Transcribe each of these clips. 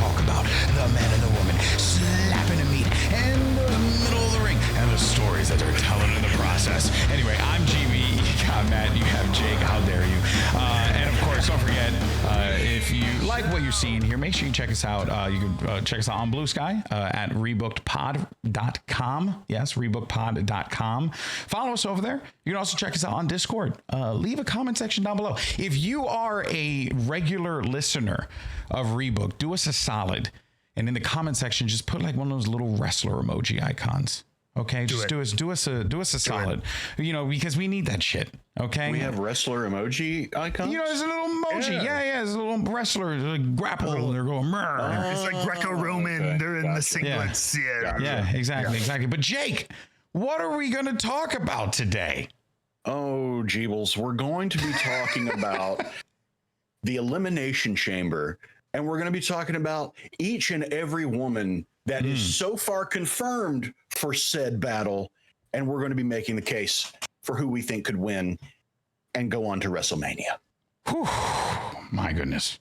talk about the man and the woman slapping a meat in the middle of the ring and the stories that they're telling in the process. Anyway, I'm GB. You got Matt. You have Jake. How dare you? And of course, don't forget, if you like what you're seeing here, make sure you check us out. You can check us out on Blue Sky at rebookedpod.com. Yes, rebookedpod.com. Follow us over there. You can also check us out on Discord. Leave a comment section down below. If you are a regular listener of Rebooked, do us a solid. And in the comment section, just put like one of those little wrestler emoji icons. Okay, just do us a solid. You know, because we need that shit. Okay, we have wrestler emoji icons. You know, there's a little emoji. Yeah, there's a little wrestler grapple. And they're going. It's like Greco-Roman. Okay. They're in the singlets. Yeah, exactly. But Jake, what are we going to talk about today? Oh, Jeebles, we're going to be talking about the Elimination Chamber, and we're going to be talking about each and every woman that is so far confirmed for said battle, and we're going to be making the case for who we think could win and go on to WrestleMania. Whew, my goodness.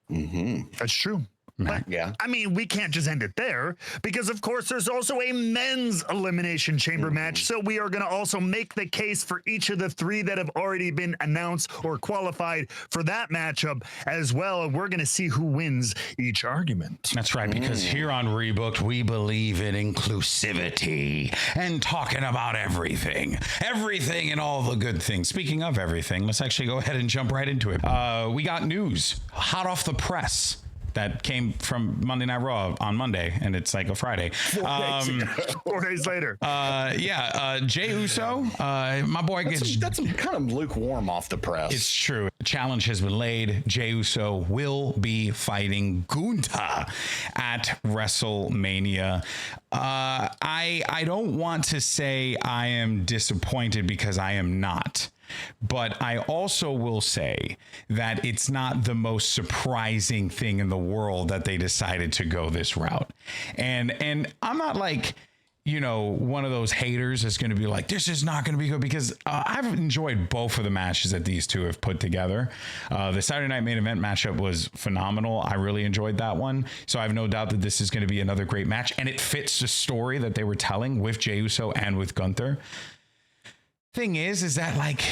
That's true. But, I mean, we can't just end it there because, of course, there's also a men's Elimination Chamber match. So we are going to also make the case for each of the three that have already been announced or qualified for that matchup as well. And we're going to see who wins each argument. That's right, because here on Rebooked, we believe in inclusivity and talking about everything and all the good things. Speaking of everything, let's actually go ahead and jump right into it. We got news hot off the press that came from Monday Night Raw on Monday, and it's like a Friday. 4 days later. Jey Uso, my boy that's kind of lukewarm off the press. It's true. The challenge has been laid. Jey Uso will be fighting Gunther at WrestleMania. I don't want to say I am disappointed because I am not. But I also will say that it's not the most surprising thing in the world that they decided to go this route. And I'm not like, you know, one of those haters that's going to be like, this is not going to be good, because I've enjoyed both of the matches that these two have put together. The Saturday Night Main Event matchup was phenomenal. I really enjoyed that one. So I have no doubt that this is going to be another great match. And it fits the story that they were telling with Jey Uso and with Gunther. Thing is that, like,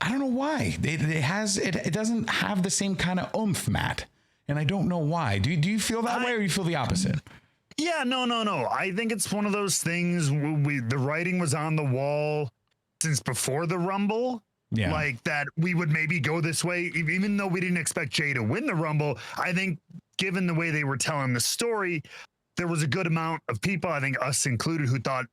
I don't know why it doesn't have the same kind of oomph, Matt, and I don't know why. Do you feel that way, or you feel the opposite? Yeah, no. I think it's one of those things. The writing was on the wall since before the Rumble. Yeah, like that we would maybe go this way, even though we didn't expect Jey to win the Rumble. I think, given the way they were telling the story, there was a good amount of people, I think us included, who thought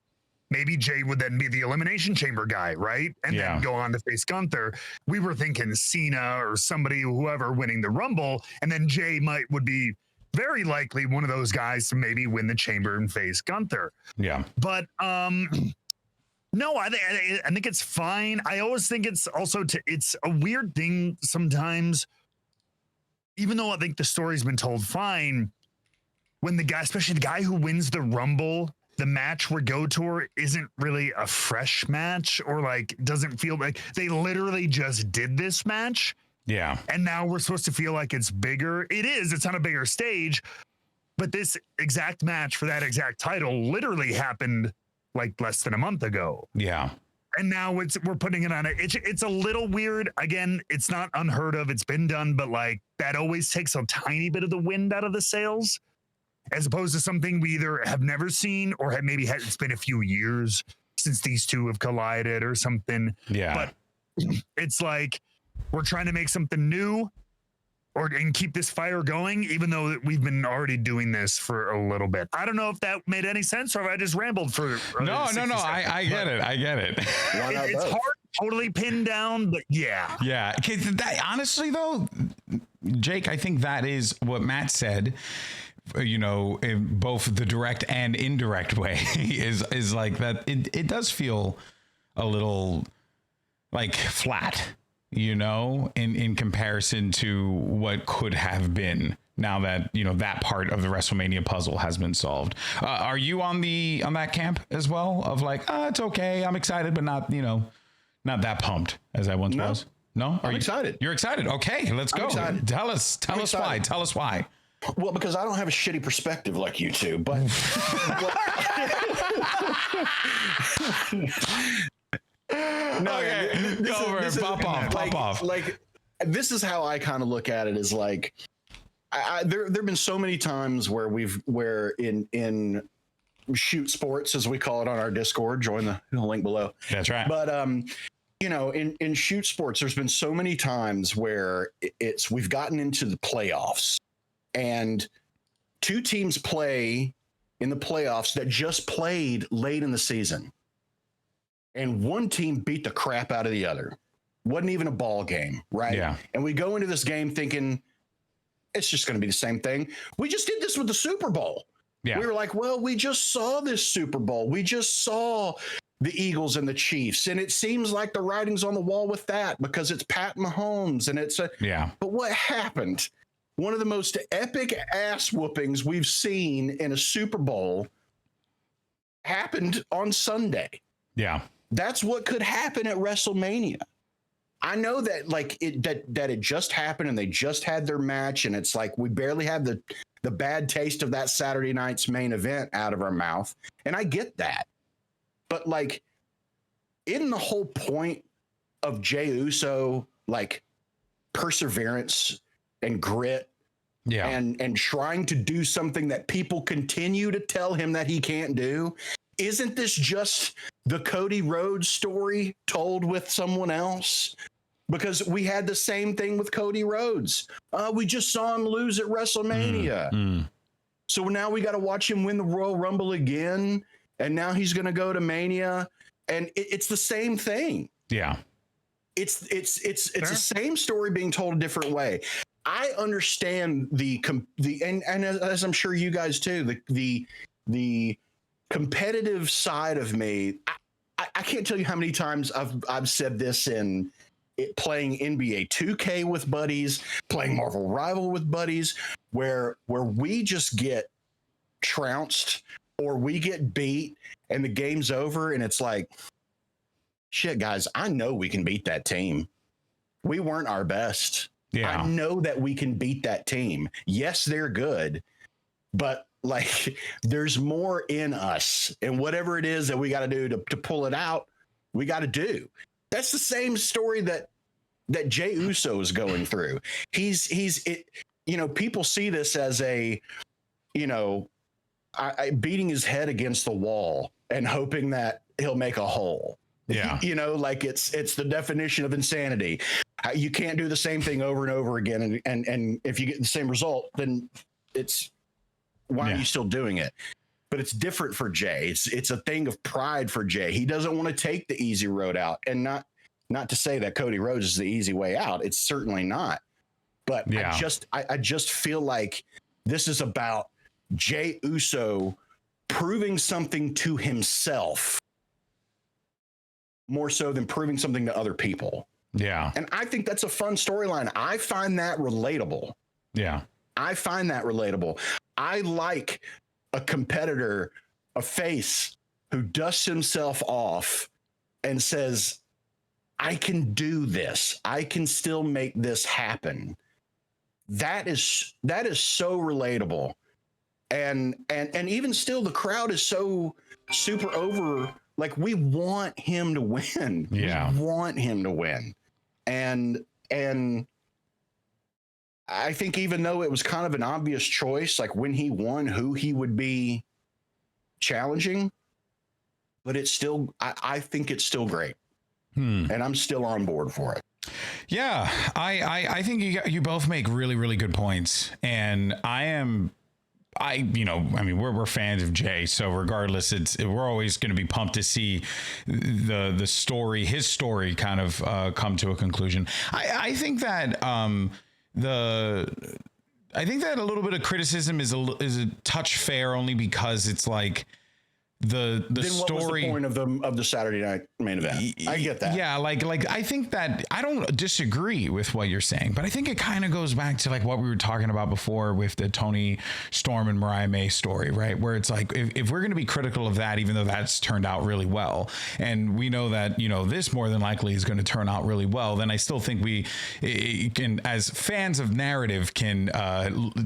maybe Jey would then be the Elimination Chamber guy, right? And then go on to face Gunther. We were thinking Cena or somebody, whoever, winning the Rumble, and then Jey would be very likely one of those guys to maybe win the Chamber and face Gunther. Yeah. But no, I think it's fine. I always think it's also it's a weird thing sometimes, even though I think the story's been told fine, when the guy, especially the guy who wins the Rumble, the match we're go tour isn't really a fresh match, or like doesn't feel like they literally just did this match. Yeah. And now we're supposed to feel like it's bigger. It's on a bigger stage, but this exact match for that exact title literally happened like less than a month ago. Yeah. And now we're putting it on it. It's a little weird. Again, it's not unheard of. It's been done, but like that always takes a tiny bit of the wind out of the sails, as opposed to something we either have never seen or it's been a few years since these two have collided or something. Yeah. But it's like we're trying to make something new and keep this fire going, even though we've been already doing this for a little bit. I don't know if that made any sense or if I just rambled for No. I get it. It's hard to totally pin down, but yeah. Yeah. Honestly, though, Jake, I think that is what Matt said, you know, in both the direct and indirect way is like that. It does feel a little like flat, you know, in comparison to what could have been, now that, you know, that part of the WrestleMania puzzle has been solved. Are you on that camp as well, of like, it's okay, I'm excited, but not, you know, not that pumped as I once was? No, I'm excited. You're excited. Okay, let's go. Tell us why. Well, because I don't have a shitty perspective like you two, but no, okay, go over it. Pop off. Like, this is how I kind of look at it, is like, there've been so many times where in shoot sports, as we call it on our Discord, join the link below. That's right. But you know, in shoot sports, there's been so many times where we've gotten into the playoffs, and two teams play in the playoffs that just played late in the season, and one team beat the crap out of the other. Wasn't even a ball game, right? Yeah. And we go into this game thinking it's just going to be the same thing. We just did this with the Super Bowl. Yeah. We were like, well, we just saw this Super Bowl. We just saw the Eagles and the Chiefs, and it seems like the writing's on the wall with that because it's Pat Mahomes, and it's yeah. But what happened? One of the most epic ass whoopings we've seen in a Super Bowl happened on Sunday. Yeah. That's what could happen at WrestleMania. I know that that it just happened and they just had their match, and it's like we barely have the bad taste of that Saturday night's main event out of our mouth. And I get that. But like, isn't the whole point of Jey Uso like perseverance and grit, and trying to do something that people continue to tell him that he can't do? Isn't this just the Cody Rhodes story told with someone else? Because we had the same thing with Cody Rhodes. We just saw him lose at WrestleMania. So now we got to watch him win the Royal Rumble again. And now he's going to go to Mania. And it's the same thing. Yeah. It's the same story being told a different way. I understand and as I'm sure you guys too, the competitive side of me. I can't tell you how many times I've said this in playing NBA 2K with buddies, playing Marvel Rival with buddies, where we just get trounced or we get beat and the game's over, and it's like, shit, guys, I know we can beat that team. We weren't our best. Yeah. I know that we can beat that team. Yes, they're good, but like, there's more in us, and whatever it is that we got to do to pull it out, we got to do. That's the same story that Jey Uso is going through. He's people see this as a, beating his head against the wall and hoping that he'll make a hole. Yeah. Like it's the definition of insanity. You can't do the same thing over and over again. And if you get the same result, then why are you still doing it? But it's different for Jey. It's a thing of pride for Jey. He doesn't want to take the easy road out, and not to say that Cody Rhodes is the easy way out. It's certainly not. But I just feel like this is about Jey Uso proving something to himself more so than proving something to other people. Yeah. And I think that's a fun storyline. I find that relatable. Yeah. I find that relatable. I like a competitor, a face who dusts himself off and says, I can do this. I can still make this happen. That is so relatable. And even still, the crowd is so super over. Like, we want him to win. Yeah. We want him to win. And I think even though it was kind of an obvious choice, like when he won, who he would be challenging, but it's still, I think it's still great. And I'm still on board for it. Yeah, I think you both make really, really good points. And we're fans of Jey, so regardless, we're always going to be pumped to see his story kind of come to a conclusion. I think that I think that a little bit of criticism is a touch fair, only because it's like, the then story. What was the point of the Saturday night main event? I get that. Yeah, like I think that I don't disagree with what you're saying, but I think it kind of goes back to like what we were talking about before with the Tony Storm and Mariah May story, right? Where it's like if we're going to be critical of that, even though that's turned out really well, and we know that this more than likely is going to turn out really well, then I still think we can, as fans of narrative, can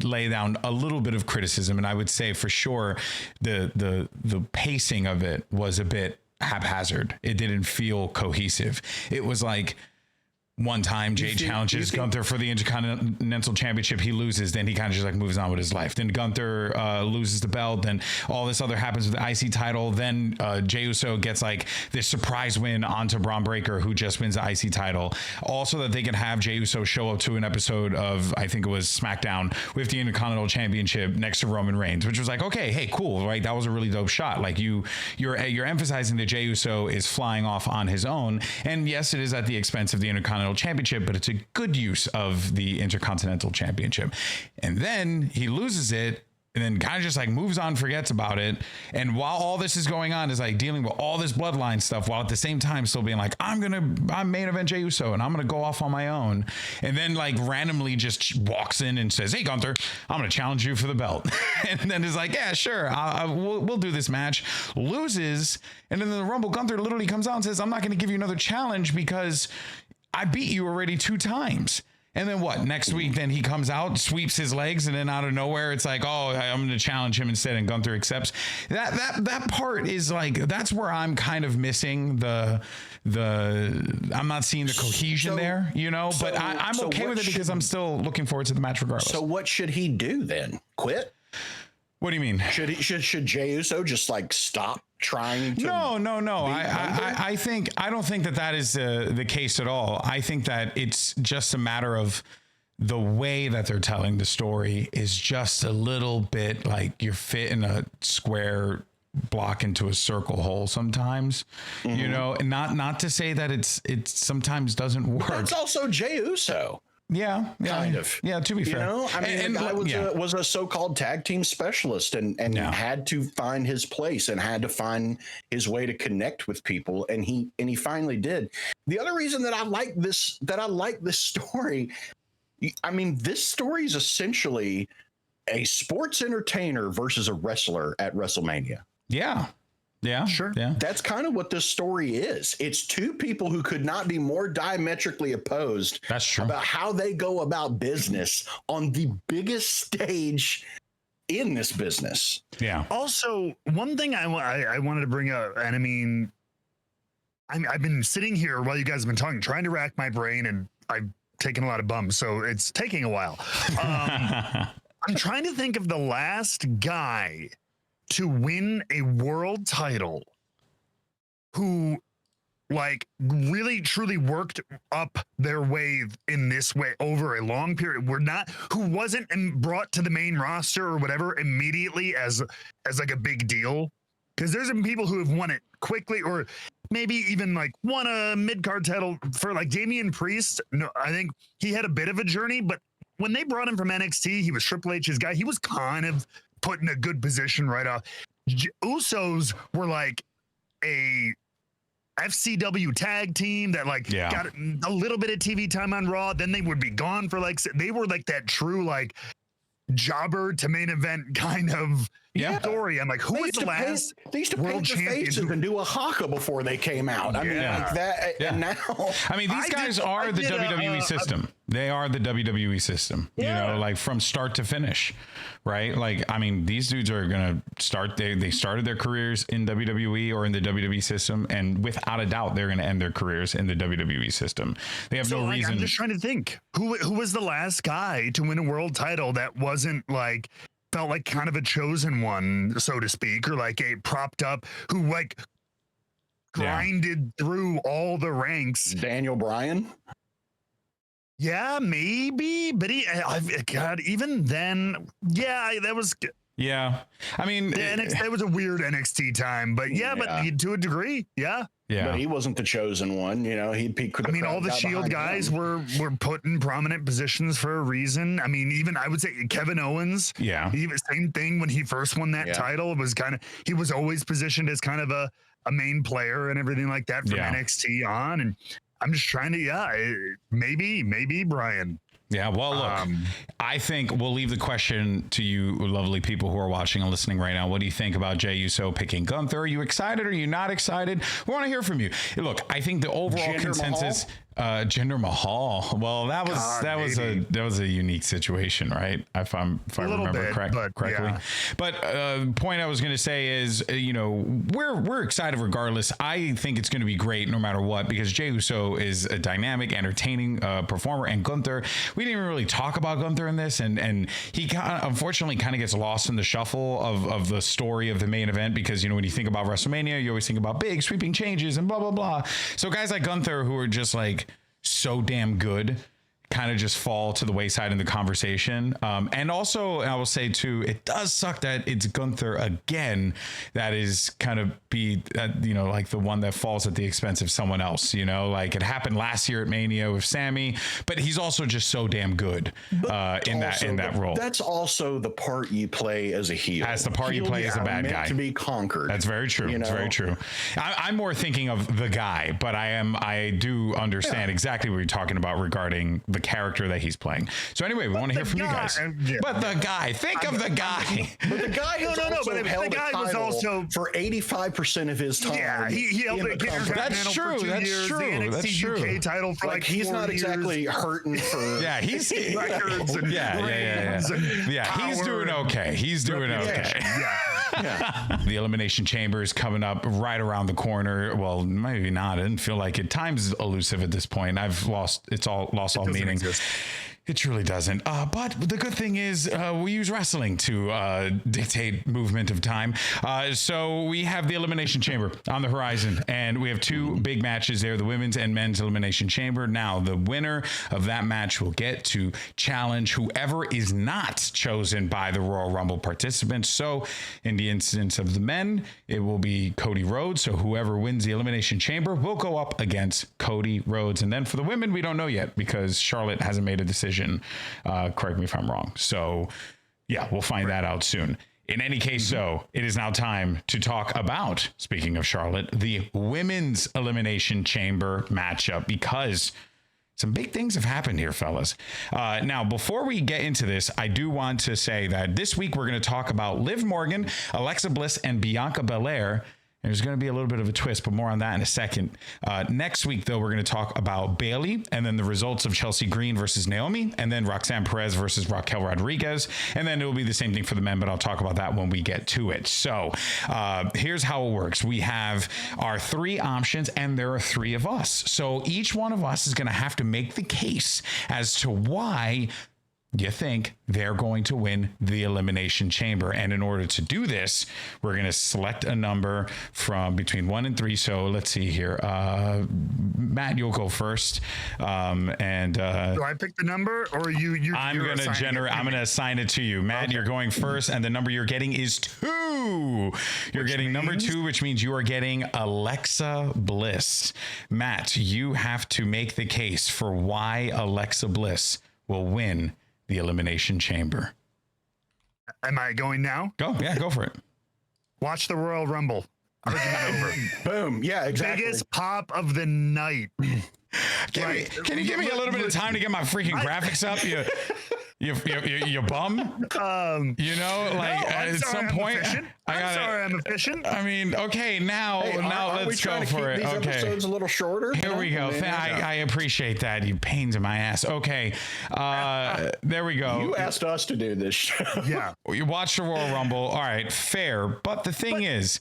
lay down a little bit of criticism, and I would say for sure the pacing of it was a bit haphazard. It didn't feel cohesive. It was like one time Jey challenges Gunther for the Intercontinental Championship. He loses. Then he kind of just like moves on with his life. Then Gunther loses the belt. Then all this other happens with the IC title. Then Jey Uso gets like this surprise win onto Braun Breaker, who just wins the IC title. Also that they can have Jey Uso show up to an episode of, I think it was SmackDown, with the Intercontinental Championship next to Roman Reigns, which was like, okay, hey, cool, right? That was a really dope shot. Like you're emphasizing that Jey Uso is flying off on his own. And yes, it is at the expense of the Intercontinental Championship, but it's a good use of the Intercontinental Championship. And then he loses it and then kind of just like moves on, forgets about it. And while all this is going on, is like dealing with all this bloodline stuff, while at the same time still being like, I'm main event Jey Uso and I'm gonna go off on my own. And then like randomly just walks in and says, hey Gunther, I'm gonna challenge you for the belt. And then is like, yeah, sure, we'll do this match. Loses, and then in the Rumble, Gunther literally comes out and says, I'm not gonna give you another challenge because I beat you already 2 times. And then what? Next week, then he comes out, sweeps his legs, and then out of nowhere, it's like, oh, I'm going to challenge him instead. And Gunther accepts. That part is like, that's where I'm kind of missing I'm not seeing the cohesion there, but I'm okay with it because I'm still looking forward to the match regardless. So what should he do then? Quit? What do you mean? Should Jey Uso just like stop trying to? No. I don't think that is the case at all. I think that it's just a matter of the way that they're telling the story is just a little bit like you're fitting a square block into a circle hole sometimes, and not to say that it sometimes doesn't work. But that's also Jey Uso. Yeah, kind of. Yeah, to be fair. I mean, the guy was a so-called tag team specialist and had to find his place and had to find his way to connect with people, and he finally did. The other reason that I like this story, I mean, this story is essentially a sports entertainer versus a wrestler at WrestleMania. Yeah, sure. Yeah. That's kind of what this story is. It's 2 people who could not be more diametrically opposed. That's true. About how they go about business on the biggest stage in this business. Yeah. Also, one thing I wanted to bring up, and I mean, I've been sitting here while you guys have been talking, trying to rack my brain, and I've taken a lot of bums, so it's taking a while. I'm trying to think of the last guy to win a world title who like really truly worked up their way in this way over a long period. Who wasn't brought to the main roster or whatever immediately as like a big deal. Because there's some people who have won it quickly or maybe even like won a mid-card title for like Damian Priest. No, I think he had a bit of a journey, but when they brought him from NXT, he was Triple H's guy. He was kind of put in a good position right off. Usos were like a FCW tag team that got a little bit of TV time on Raw. Then they would be gone for they were like that true like jobber to main event kind of story. I'm like, who was the last they used to world paint their champion faces and do a haka before they came out. I mean, like that. Yeah. And now, I mean, these guys are the WWE system. They are the WWE system. Yeah. Like from start to finish, right? Like, I mean, these dudes are gonna start. They started their careers in WWE or in the WWE system, and without a doubt, they're gonna end their careers in the WWE system. They have no reason. I'm just trying to think who was the last guy to win a world title that wasn't like. Felt like kind of a chosen one, so to speak, or like a propped up who like grinded through all the ranks. Daniel Bryan. Yeah, maybe, but God, even then, that was. Yeah, I mean, that was a weird NXT time, but but to a degree, yeah. but he wasn't the chosen one. You know, I mean, all the Shield guys were put in prominent positions for a reason. I mean, even I would say Kevin Owens. Yeah. Same thing when he first won that title. It was he was always positioned as kind of a main player and everything like that from NXT on. And I'm just trying to, maybe Brian. Yeah, well, look, I think we'll leave the question to you lovely people who are watching and listening right now. What do you think about Jey Uso picking Gunther? Are you excited? Are you not excited? We want to hear from you. Look, I think the overall consensus... Jinder Mahal. Well, that was a unique situation, right? If I remember correctly. Yeah. But point I was going to say is, we're excited regardless. I think it's going to be great no matter what, because Jey Uso is a dynamic, entertaining performer, and Gunther. We didn't even really talk about Gunther in this, and he unfortunately kind of gets lost in the shuffle of the story of the main event, because when you think about WrestleMania, you always think about big sweeping changes and blah blah blah. So guys like Gunther, who are just like so damn good, kind of just fall to the wayside in the conversation. And also, I will say too, it does suck that it's Gunther again that is kind of like the one that falls at the expense of someone else. Like it happened last year at Mania with Sammy, but he's also just so damn good in that role. That's also the part you play as a heel. As the part you play as a bad guy to be conquered. That's very true. It's very true. I'm more thinking of the guy, but I do understand exactly what you're talking about regarding the character that he's playing. So anyway, we want to hear from you guys. But the guy, think of the guy. But the guy was also for 85% of his time. Yeah, he held the That's true. That's true. The NXT UK title for like he's not exactly hurting for he's records and he's doing okay. He's doing okay. The Elimination Chamber is coming up right around the corner. Well, maybe not. I didn't feel like it. Time's elusive at this point. I've lost all meaning. Exist. It truly doesn't. But the good thing is we use wrestling to dictate movement of time. So we have the Elimination Chamber on the horizon, and we have two big matches there, the women's and men's Elimination Chamber. Now, the winner of that match will get to challenge whoever is not chosen by the Royal Rumble participants. So in the instance of the men, it will be Cody Rhodes. So whoever wins the Elimination Chamber will go up against Cody Rhodes. And then for the women, we don't know yet because Charlotte hasn't made a decision. Correct me if I'm wrong. So yeah, we'll find that out soon. In any case, so it is now time to talk about, speaking of Charlotte, the women's Elimination Chamber matchup, because some big things have happened here, fellas. Now, before we get into this, I do want to say that this week we're going to talk about Liv Morgan, Alexa Bliss, and Bianca Belair. There's going to be a little bit of a twist, but more on that in a second. Next week, though, we're going to talk about Bayley and then the results of Chelsea Green versus Naomi, and then Roxanne Perez versus Raquel Rodriguez. And then it will be the same thing for the men, but I'll talk about that when we get to it. So here's how it works. We have our three options, and there are three of us. So each one of us is going to have to make the case as to why you think they're going to win the Elimination Chamber. And in order to do this, we're going to select a number from between 1 and 3. So let's see here. Matt, you'll go first. Do I pick the number, or I'm going to assign it to you. Matt, You're going first, and the number you're getting is 2. You're getting number 2, which means you are getting Alexa Bliss. Matt, you have to make the case for why Alexa Bliss will win the Elimination Chamber. Am I going now? Go for it. Watch the Royal Rumble. Argument over. Boom. Yeah, exactly. Biggest pop of the night. Can you give me a little bit of time to get my freaking graphics up? You bum. At some point, I'm efficient. I mean, okay, now let's go for it. These episodes a little shorter. Here we go. I appreciate that. You pains in my ass. Okay, there we go. You asked us to do this show. Yeah, you watch the Royal Rumble. All right, fair. But the thing is,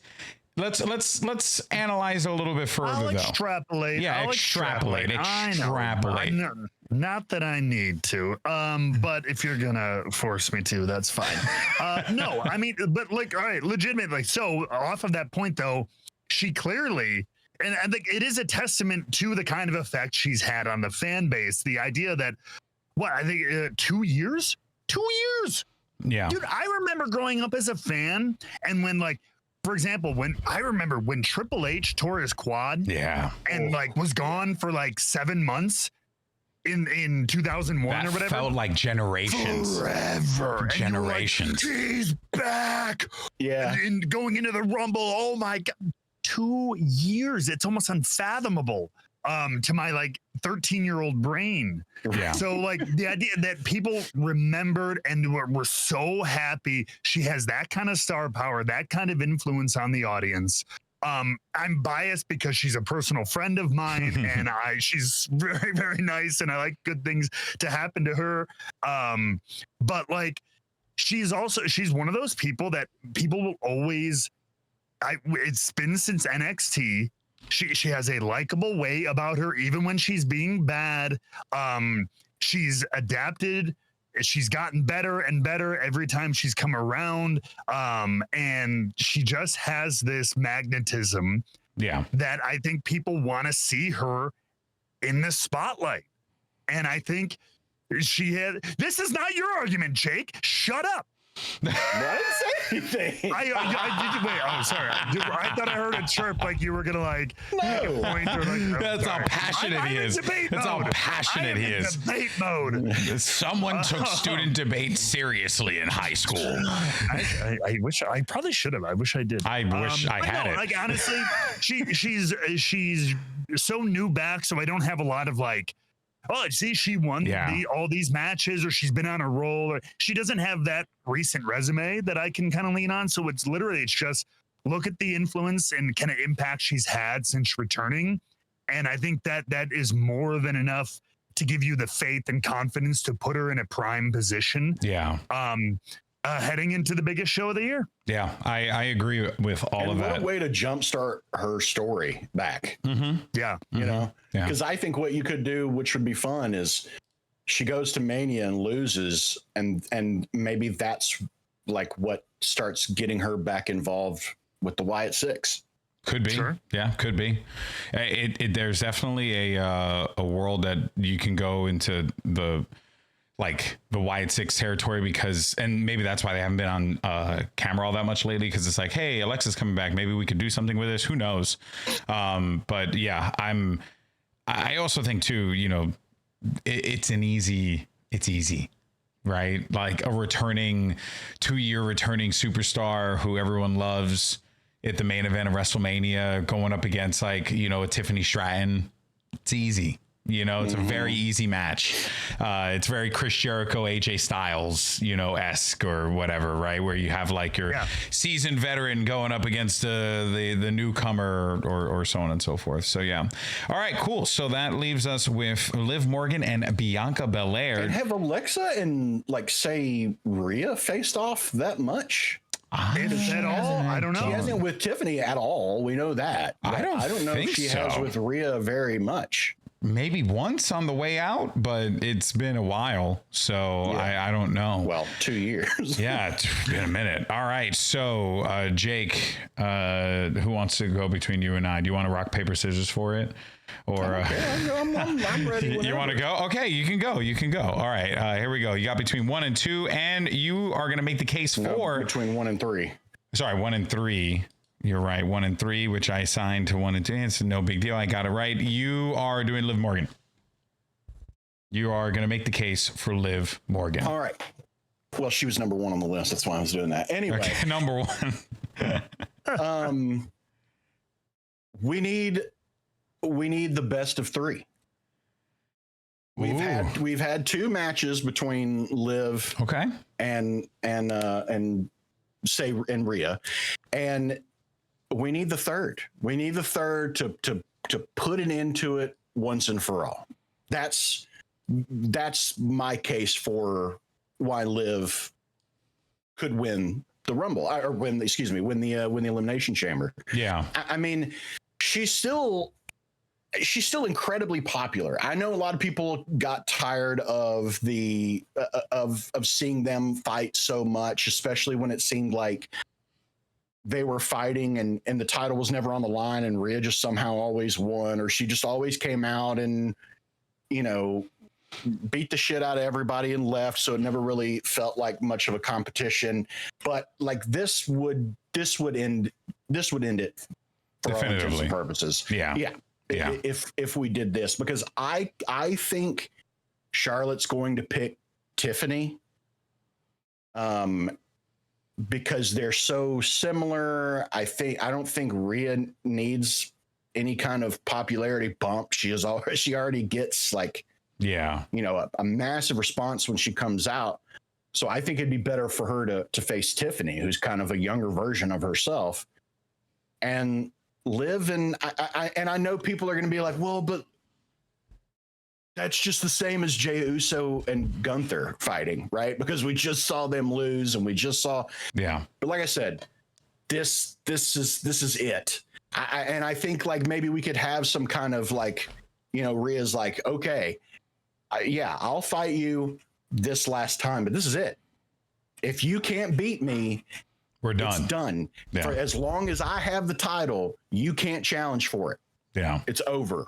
let's analyze a little bit further. I'll extrapolate. Yeah, extrapolate. Not that I need to, but if you're gonna force me to, that's fine. No, I mean, but all right, legitimately. So off of that point, though, she clearly, and I think it is a testament to the kind of effect she's had on the fan base. The idea that, 2 years? 2 years. Yeah, dude, I remember growing up as a fan, and when for example, I remember when Triple H tore his quad, and like was gone for like 7 months in 2001 that or whatever. Felt like generations. Forever. Generations. Like, he's back. Yeah. And going into the Rumble. Oh my God. 2 years. It's almost unfathomable to my like 13-year-old brain. Yeah. So like the idea that people remembered and were so happy she has that kind of star power, that kind of influence on the audience. I'm biased because she's a personal friend of mine and she's very, very nice and I like good things to happen to her. But like she's one of those people that people will always, it's been since NXT. She has a likable way about her, even when she's being bad. She's adapted. She's gotten better and better every time she's come around. And she just has this magnetism that I think people want to see her in the spotlight. And I think this is not your argument, Jake. Shut up. I didn't say anything. I did. Wait. Oh, sorry. I thought I heard a chirp like you were gonna like make a point or like. That's how passionate he is. That's how passionate he is. Debate mode. Someone took student debate seriously in high school. I wish I probably should have. I wish I did. I wish I had it. Like honestly, she's so new back, so I don't have a lot of like. Oh, see, she won all these matches, or she's been on a roll, or she doesn't have that recent resume that I can kind of lean on. So it's just look at the influence and kind of impact she's had since returning. And I think that is more than enough to give you the faith and confidence to put her in a prime position. Yeah. Heading into the biggest show of the year. Yeah, I agree with all of that. What a way to jumpstart her story back. Mm-hmm. Yeah. You know, because I think what you could do, which would be fun, is she goes to Mania and loses, and maybe that's like what starts getting her back involved with the Wyatt Six. Could be. Sure. Yeah, could be. There's definitely a world that you can go into the Wyatt Six territory because, and maybe that's why they haven't been on camera all that much lately, because it's like, hey, Alexa's coming back, maybe we could do something with this, who knows. But yeah, I also think too, you know, it's easy, right? Like a 2-year returning superstar who everyone loves at the main event of WrestleMania going up against like, you know, a Tiffany Stratton. It's easy. You know, it's a very easy match. It's very Chris Jericho, AJ Styles, you know, esque or whatever, right? Where you have like your seasoned veteran going up against the newcomer or so on and so forth. So, yeah. All right, cool. So that leaves us with Liv Morgan and Bianca Belair. And have Alexa and like say Rhea faced off that much? At all? I don't know. She hasn't with Tiffany at all. We know that. I don't know if she has with Rhea very much. Maybe once on the way out, but it's been a while, so I don't know. Well, 2 years. Yeah, it's been a minute. All right, so Jake, who wants to go between you and I? Do you want to rock, paper, scissors for it? Or I'm ready. You want to go? Okay, you can go. All right, here we go. You got between 1 and 2, and you are going to make the case for between 1 and 3. Sorry, 1 and 3. You're right. 1 and 3, which I assigned to 1 and 2. It's no big deal. I got it right. You are doing Liv Morgan. You are going to make the case for Liv Morgan. All right. Well, she was number 1 on the list. That's why I was doing that. Anyway, okay, number 1. We need the best of 3. We've had 2 matches between Liv and Rhea, and we need the third. We need the third to put an end to it once and for all. That's my case for why Liv could win the Rumble or win the Elimination Chamber. Yeah. I mean, she's still incredibly popular. I know a lot of people got tired of of seeing them fight so much, especially when it seemed like they were fighting and the title was never on the line and Rhea just somehow always won, or she just always came out and, you know, beat the shit out of everybody and left, so it never really felt like much of a competition. But like this would end it for all intents and purposes. Yeah. If we did this, because I think Charlotte's going to pick Tiffany, because they're so similar. I don't think Rhea needs any kind of popularity bump. She already gets like, a massive response when she comes out. So I think it'd be better for her to face Tiffany, who's kind of a younger version of herself, and Liv. And I know people are going to be like, well, but that's just the same as Jey Uso and Gunther fighting, right? Because we just saw them lose, and we just saw, But like I said, this is it. And I think like maybe we could have some kind of like, Rhea's like, okay, I'll fight you this last time, but this is it. If you can't beat me, we're done. It's done. Yeah. For as long as I have the title, you can't challenge for it. Yeah, it's over.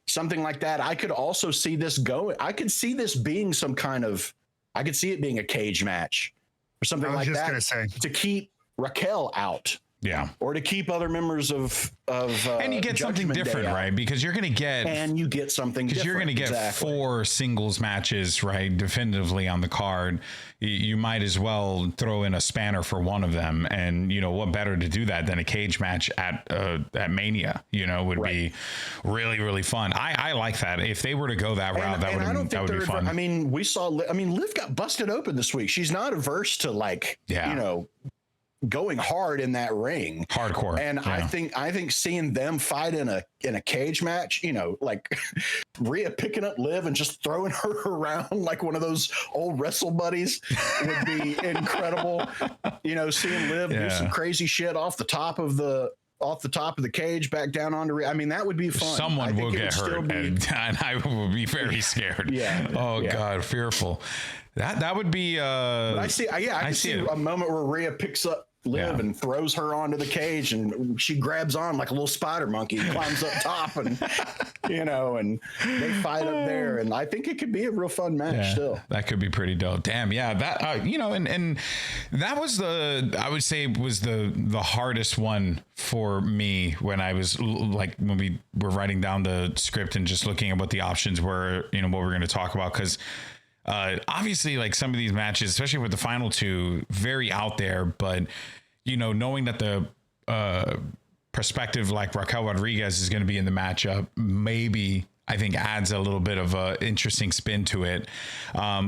Something like that. I could also see this going. I could see this being some kind of. I could see it being a cage match or something like that to keep Raquel out. Yeah, or to keep other members of and you get something different, right? Because you're going to get something because you're going to get 4 singles matches, right? Definitively on the card. You might as well throw in a spanner for one of them, and what better to do that than a cage match at Mania? Would be really, really fun. I like that. If they were to go that route, that would be fun. I mean, Liv got busted open this week. She's not averse to going hard in that ring, hardcore. And I think seeing them fight in a cage match, like Rhea picking up Liv and just throwing her around like one of those old wrestle buddies would be incredible. Seeing Liv do some crazy shit off the top of the cage back down onto Rhea. I mean, that would be fun. Someone will get hurt, and I will be very scared. God, fearful. That would be. But I see. I see a moment where Rhea picks up Liv and throws her onto the cage, and she grabs on like a little spider monkey and climbs up top, and and they fight up there. And I think it could be a real fun match. Still, that could be pretty dope. Damn, yeah. That and that was I would say was the hardest one for me when I was like when we were writing down the script and just looking at what the options were, what we're going to talk about, because. Obviously, like some of these matches, especially with the final 2, very out there, but knowing that the perspective like Raquel Rodriguez is going to be in the matchup, maybe I think adds a little bit of a interesting spin to it,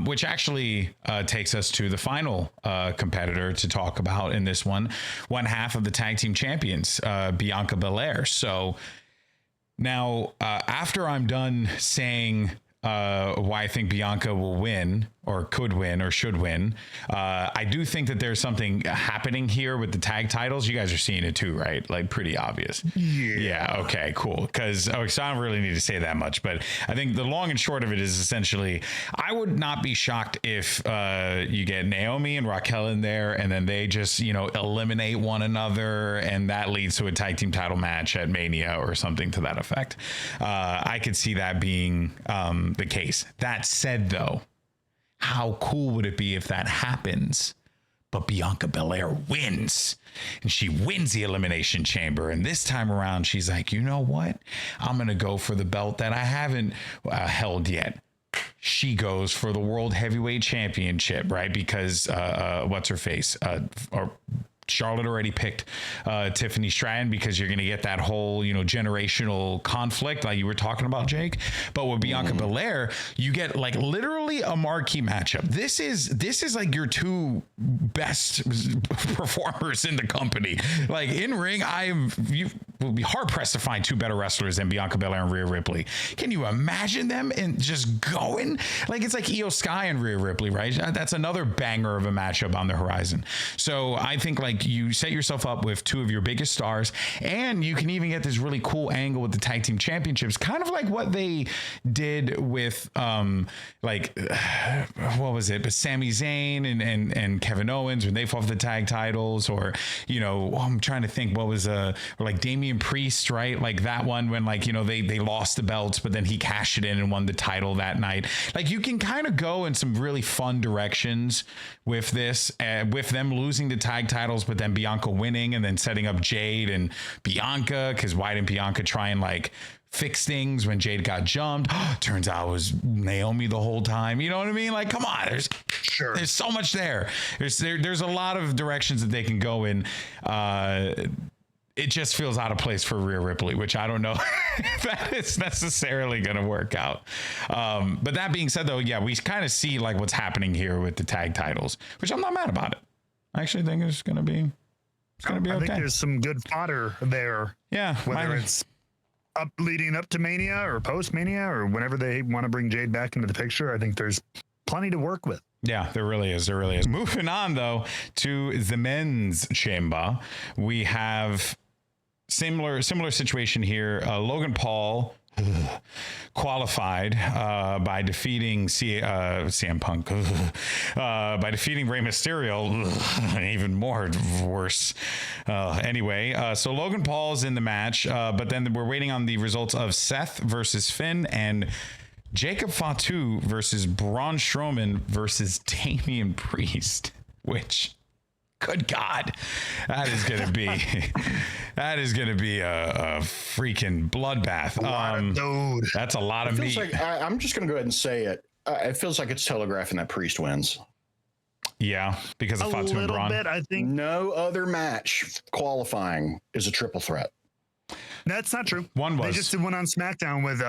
which actually takes us to the final competitor to talk about in this one half of the tag team champions, Bianca Belair. So now after I'm done saying why I think Bianca will win or could win or should win. I do think that there's something happening here with the tag titles. You guys are seeing it too, right? Like pretty obvious. Yeah. Okay, cool. Because so I don't really need to say that much, but I think the long and short of it is essentially, I would not be shocked if you get Naomi and Raquel in there and then they just, eliminate one another and that leads to a tag team title match at Mania or something to that effect. I could see that being the case. That said, though, how cool would it be if that happens, but Bianca Belair wins and she wins the Elimination Chamber? And this time around, she's like, you know what? I'm going to go for the belt that I haven't held yet. She goes for the World Heavyweight Championship, right? Because what's her face? Charlotte already picked Tiffany Stratton because you're going to get that whole, generational conflict like you were talking about, Jake. But with Bianca Belair, you get like literally a marquee matchup. This is like your 2 best performers in the company. Like in ring, you will be hard pressed to find 2 better wrestlers than Bianca Belair and Rhea Ripley. Can you imagine them and just going like it's like Io Sky and Rhea Ripley, right? That's another banger of a matchup on the horizon. So I think like like you set yourself up with two of your biggest stars, and you can even get this really cool angle with the tag team championships, kind of like what they did with what was it, but Sami Zayn and Kevin Owens when they fought for the tag titles, or I'm trying to think what was like Damian Priest, right? Like that one when they lost the belts, but then he cashed it in and won the title that night. Like you can kind of go in some really fun directions with this, with them losing the tag titles, but then Bianca winning and then setting up Jade and Bianca, because why didn't Bianca try and like fix things when Jade got jumped? Turns out it was Naomi the whole time. You know what I mean? Like, come on, there's so much there. There's a lot of directions that they can go in. It just feels out of place for Rhea Ripley, which I don't know if that is necessarily going to work out. But that being said, though, yeah, we kind of see like what's happening here with the tag titles, which I'm not mad about it. I actually think it's going to be okay. I think there's some good fodder there. Yeah. Whether it's leading up to Mania or post Mania or whenever they want to bring Jade back into the picture, I think there's plenty to work with. Yeah, there really is. Moving on, though, to the men's chamber, we have similar situation here. Logan Paul qualified by defeating CM Punk, by defeating Rey Mysterio, even more worse. Anyway, so Logan Paul's in the match, but then we're waiting on the results of Seth versus Finn and Jacob Fatu versus Braun Strowman versus Damian Priest, which, good God, that is going to be a freaking bloodbath. That's a lot of meat. Like, I'm just going to go ahead and say it. It feels like it's telegraphing that Priest wins. Yeah, because of Fatu and Braun. Bit, I think. No other match qualifying is a triple threat. That's not true. One was. They just did one on SmackDown with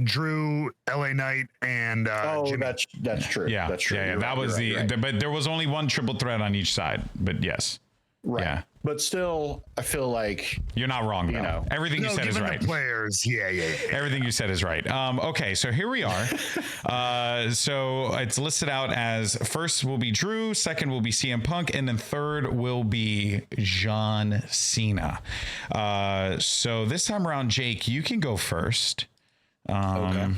Drew, LA Knight, and Jimmy. That's true. Yeah, that's true. Yeah, You're that was but there was only one triple threat on each side. But yes, right. Yeah. But still, I feel like you're not wrong. Though. Everything you said is right. Players, yeah. Everything you said is right. Okay, so here we are. So it's listed out as first will be Drew, second will be CM Punk, and then third will be John Cena. So this time around, Jake, you can go first. Okay.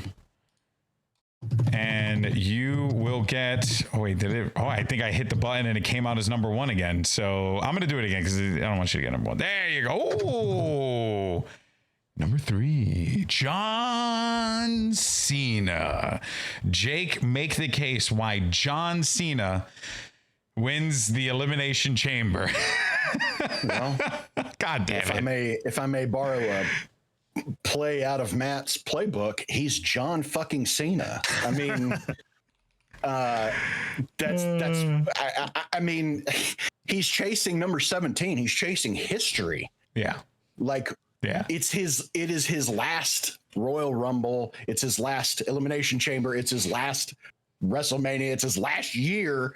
And you will get. Oh wait, did it? Oh, I think I hit the button and it came out as number one again. So I'm gonna do it again because I don't want you to get number one. There you go. Oh, number 3, John Cena. Jake, make the case why John Cena wins the Elimination Chamber. Well, God damn it! If I may borrow a play out of Matt's playbook, he's John fucking Cena. I mean, I mean, he's chasing number 17. He's chasing history. Yeah. Like, yeah, it is his last Royal Rumble. It's his last Elimination Chamber. It's his last WrestleMania. It's his last year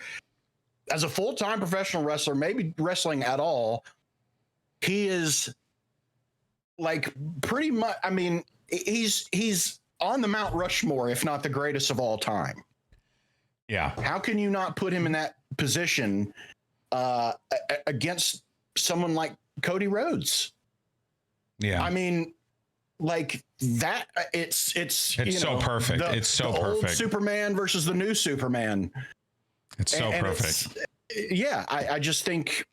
as a full-time professional wrestler, maybe wrestling at all. He is like pretty much, I mean, he's on the Mount Rushmore, if not the greatest of all time. Yeah. How can you not put him in that position against someone like Cody Rhodes? Yeah. I mean, like that, it's so perfect. It's so perfect. Old Superman versus the new Superman. It's so perfect. Yeah. I just think,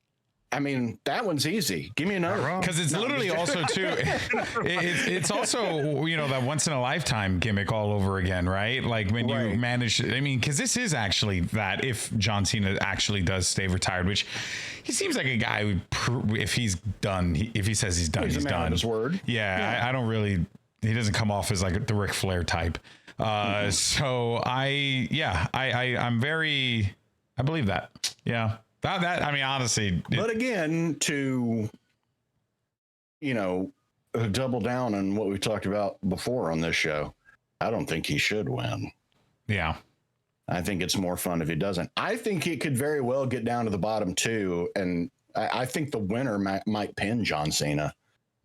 I mean, that one's easy. Give me another. Because it's literally also too. It's also that once in a lifetime gimmick all over again, right? Like when you manage. I mean, because this is actually that if John Cena actually does stay retired, which he seems like a guy who, if he's done, if he says he's done, he's done. On his word. Yeah. I don't really. He doesn't come off as like the Ric Flair type. So I'm very. I believe that. Yeah. That I mean, honestly. But again, to double down on what we talked about before on this show, I don't think he should win. Yeah. I think it's more fun if he doesn't. I think it could very well get down to the bottom too, and I think the winner might pin John Cena.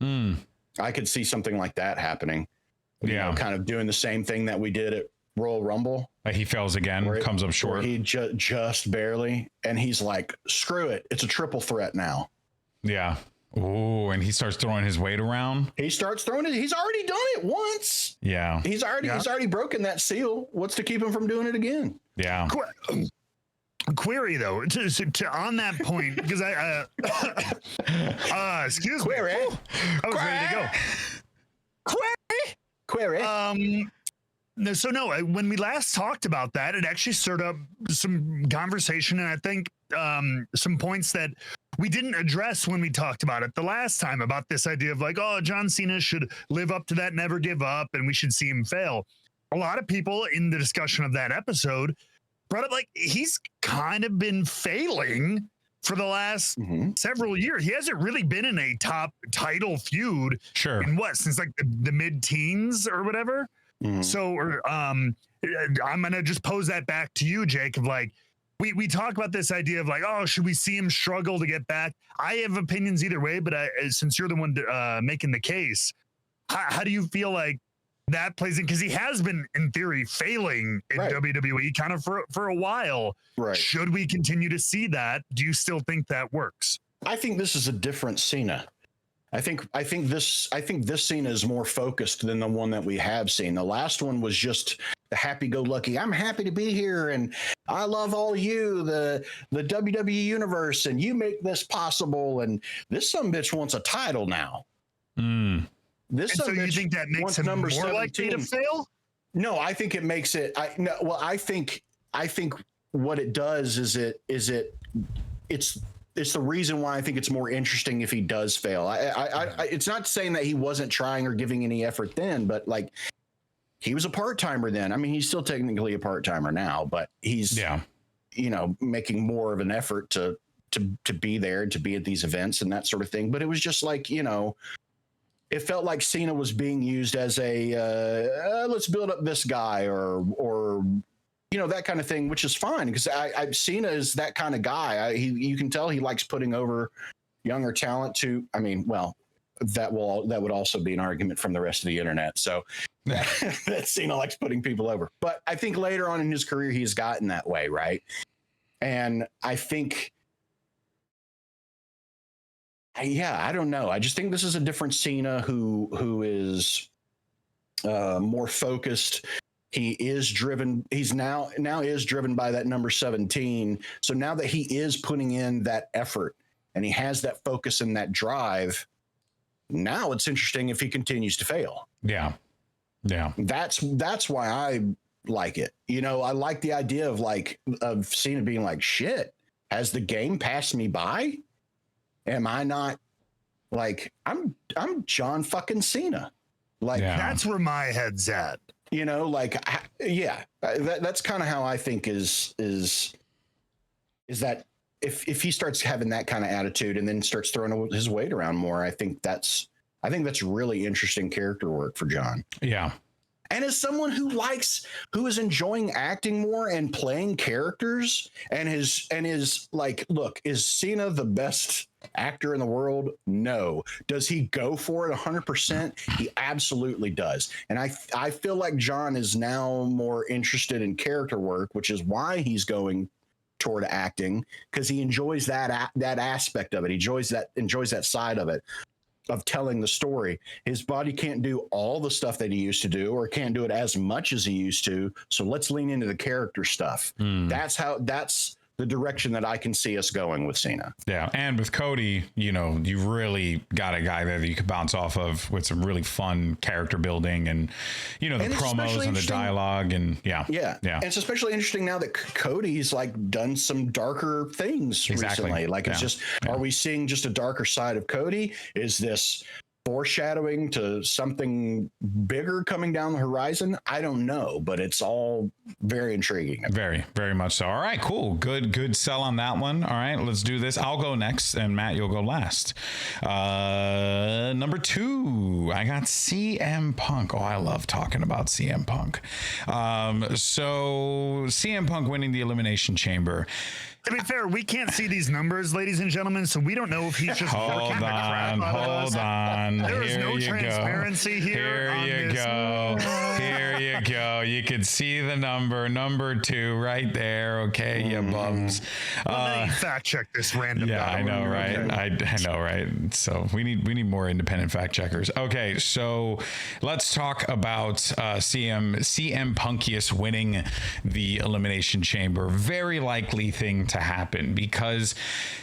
I could see something like that happening. Kind of doing the same thing that we did at Royal Rumble, Like he fails again, comes up short. He just barely, and he's like, "Screw it! It's a triple threat now." Yeah. Oh, and he starts throwing his weight around. He starts throwing it. He's already done it once. Yeah. He's already broken that seal. What's to keep him from doing it again? Yeah. Query though, to on that point, because excuse Query. me, I was ready to go. Query. So no, when we last talked about that, it actually stirred up some conversation, and I think some points that we didn't address when we talked about it the last time, about this idea of like, oh, John Cena should live up to that, never give up, and we should see him fail. A lot of people in the discussion of that episode brought up like he's kind of been failing for the last several years. He hasn't really been in a top title feud in since like the mid-teens or whatever. So I'm gonna just pose that back to you, Jake, of like, we talk about this idea of like, oh, should we see him struggle to get back? I have opinions either way, but since you're the one making the case, how do you feel like that plays in? Because he has been, in theory, failing in WWE kind of for a while. Right. Should we continue to see that? Do you still think that works? I think this is a different Cena. I think this Cena is more focused than the one that we have seen. The last one was just the happy-go-lucky. I'm happy to be here, and I love all you, the WWE universe, and you make this possible. And this sumbitch wants a title now. So you think that makes him more 17. Likely to fail? No, I think it makes it. I think what it does is it's the reason why I think it's more interesting if he does fail. It's not saying that he wasn't trying or giving any effort then, but like he was a part-timer then. I mean, he's still technically a part-timer now, but he's making more of an effort to be there, to be at these events and that sort of thing. But it was just like, it felt like Cena was being used as a let's build up this guy or that kind of thing, which is fine because Cena is that kind of guy. You can tell he likes putting over younger talent too. I mean, well, that would also be an argument from the rest of the internet. So that Cena likes putting people over. But I think later on in his career, he's gotten that way, right? And I think, I don't know. I just think this is a different Cena who is more focused. He is driven. He's now is driven by that number 17. So now that he is putting in that effort and he has that focus and that drive, now it's interesting if he continues to fail. Yeah. That's why I like it. I like the idea of Cena being like, shit, has the game passed me by? Am I not like I'm John fucking Cena? Like that's where my head's at. That's kind of how I think is that if he starts having that kind of attitude and then starts throwing his weight around more, I think that's really interesting character work for John. Yeah. And as someone who is enjoying acting more and playing characters and is like, look, is Cena the best actor in the world? No. Does he go for it 100%? He absolutely does. And I feel like John is now more interested in character work, which is why he's going toward acting, because he enjoys that aspect of it. He enjoys that side of it, of telling the story. His body can't do all the stuff that he used to do, or can't do it as much as he used to. So let's lean into the character stuff. That's the direction that I can see us going with Cena. Yeah. And with Cody, you've really got a guy there that you could bounce off of with some really fun character building and, the promos and the dialogue and Yeah. And it's especially interesting now that Cody's like done some darker things recently. Like it's just, are we seeing just a darker side of Cody? Is this foreshadowing to something bigger coming down the horizon? I don't know, but it's all very intriguing. Very, very much so. All right, cool. Good sell on that one. All right, let's do this. I'll go next and Matt, you'll go last. Number 2, I got CM Punk. Oh, I love talking about CM Punk. So CM Punk winning the Elimination Chamber. To be fair, we can't see these numbers, ladies and gentlemen, so we don't know if he's just working the crap out of us. Hold on. There is no transparency here. Here you go. Here you go. You can see the number 2 right there. Okay, you bums. Let me fact check this random. Yeah, I know, right? Okay. I know, right? So we need more independent fact checkers. Okay, so let's talk about CM Punkius winning the Elimination Chamber. Very likely thing to happen because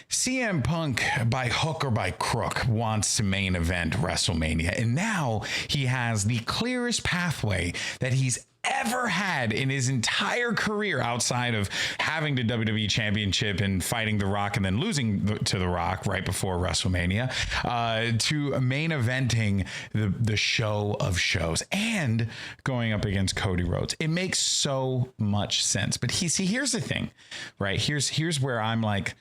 CM Punk, by hook or by crook, wants to main event WrestleMania, and now he has the clearest pathway that he's ever had in his entire career outside of having the WWE Championship and fighting The Rock and then losing to The Rock right before WrestleMania, to main eventing the show of shows and going up against Cody Rhodes. It makes so much sense. But here's the thing, right? Here's where I'm like,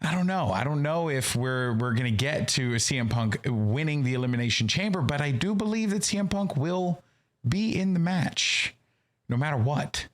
I don't know if we're going to get to CM Punk winning the Elimination Chamber, but I do believe that CM Punk will be in the match no matter what,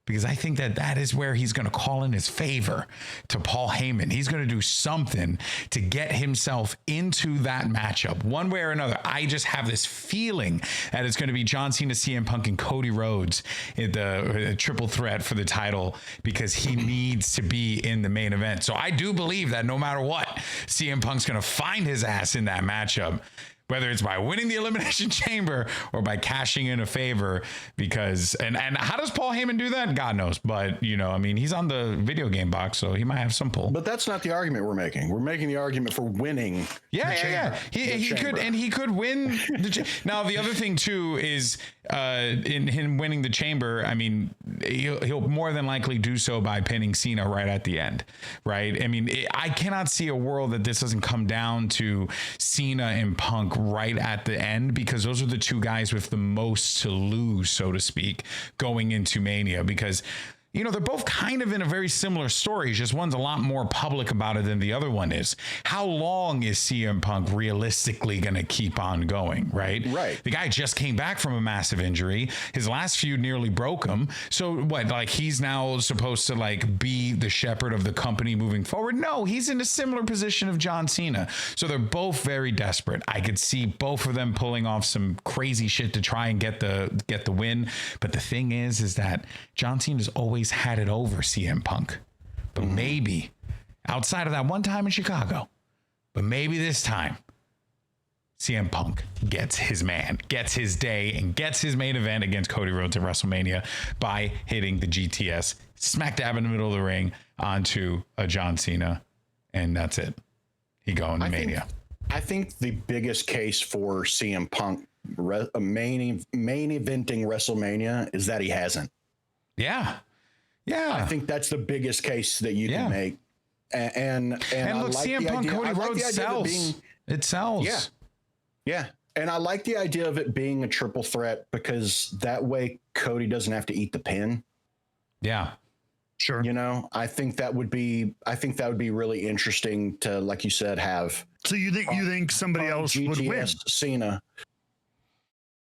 because I think that is where he's going to call in his favor to Paul Heyman. He's going to do something to get himself into that matchup one way or another. I just have this feeling that it's going to be John Cena, CM Punk, and Cody Rhodes in the triple threat for the title because he needs to be in the main event. So I do believe that no matter what, CM Punk's going to find his ass in that matchup, whether it's by winning the Elimination Chamber or by cashing in a favor, because, and how does Paul Heyman do that? God knows. But, he's on the video game box, so he might have some pull. But that's not the argument we're making. We're making the argument for winning. Yeah. He could win. Now, the other thing, too, is in him winning the chamber, he'll more than likely do so by pinning Cena right at the end, right? I cannot see a world that this doesn't come down to Cena and Punk right at the end, because those are the two guys with the most to lose, so to speak, going into Mania, because they're both kind of in a very similar story. Just one's a lot more public about it than the other one is. How long is CM Punk realistically going to keep on going, right? Right. The guy just came back from a massive injury. His last feud nearly broke him. So what, he's now supposed to be the shepherd of the company moving forward? No, he's in a similar position of John Cena. So they're both very desperate. I could see both of them pulling off some crazy shit to try and get the win. But the thing is that John Cena's always had it over CM Punk, but maybe outside of that one time in Chicago, but maybe this time CM Punk gets his man, gets his day, and gets his main event against Cody Rhodes at WrestleMania by hitting the GTS smack dab in the middle of the ring onto a John Cena, and that's it. He going to Mania. I think the biggest case for CM Punk main eventing WrestleMania is that he hasn't. Yeah. I think that's the biggest case that you can make. And look, CM Punk, Cody Rhodes sells. It sells. Yeah. And I like the idea of it being a triple threat, because that way Cody doesn't have to eat the pin. Yeah. Sure. I think that would be really interesting to, like you said, have. So you think somebody else would win? Cena.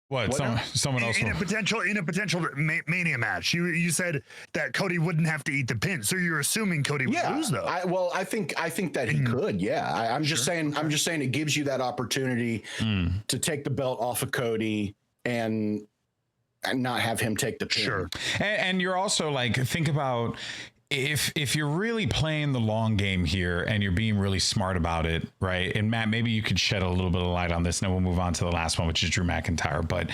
What? Someone else in a potential Mania match. You said that Cody wouldn't have to eat the pin, so you're assuming Cody would lose, though. I think that he could. Yeah, I'm just saying. I'm just saying it gives you that opportunity to take the belt off of Cody and not have him take the pin. Sure. And you're also think about, if you're really playing the long game here and you're being really smart about it, right? And Matt, maybe you could shed a little bit of light on this, and then we'll move on to the last one, which is Drew McIntyre. But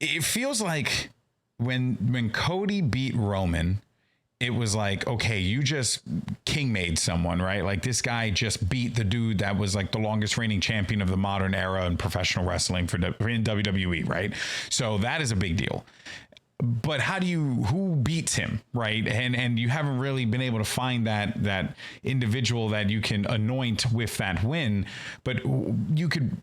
it feels like when Cody beat Roman, it was okay, you just king made someone, right? This guy just beat the dude that was the longest reigning champion of the modern era in professional wrestling in WWE, right? So that is a big deal. But who beats him, right? And you haven't really been able to find that individual that you can anoint with that win. But you could